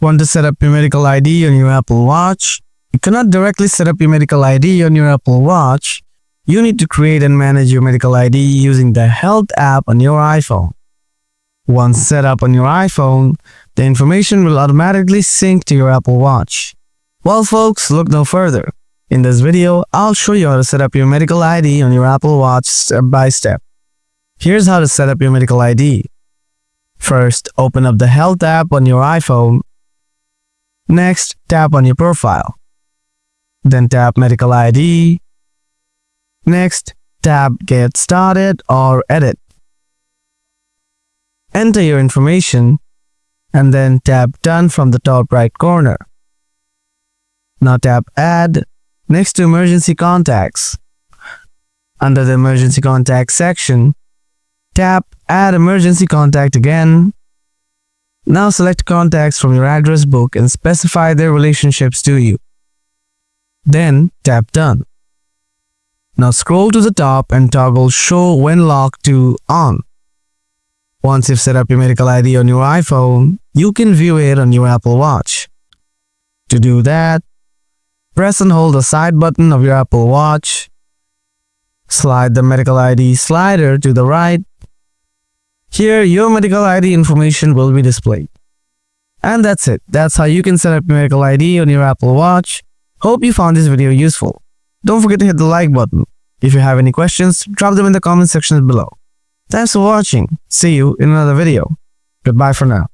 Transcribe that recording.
Want to set up your medical ID on your Apple Watch? You cannot directly set up your medical ID on your Apple Watch. You need to create and manage your medical ID using the Health app on your iPhone. Once set up on your iPhone, the information will automatically sync to your Apple Watch. Well folks, look no further. In this video, I'll show you how to set up your medical ID on your Apple Watch step by step. Here's how to set up your medical ID. First, open up the Health app on your iPhone. Next, tap on your profile. Then tap Medical ID. Next, tap Get Started or Edit. Enter your information and then tap Done from the top right corner. Now tap Add next to Emergency Contacts. Under the Emergency Contacts section, tap Add Emergency Contact again. Now select contacts from your address book and specify their relationships to you. Then tap Done. Now scroll to the top and toggle Show When Locked to On. Once you've set up your medical ID on your iPhone, you can view it on your Apple Watch. To do that, press and hold the side button of your Apple Watch. Slide the medical ID slider to the right. Here, your medical ID information will be displayed. And that's it. That's how you can set up your medical ID on your Apple Watch. Hope you found this video useful. Don't forget to hit the like button. If you have any questions, drop them in the comment section below. Thanks for watching. See you in another video. Goodbye for now.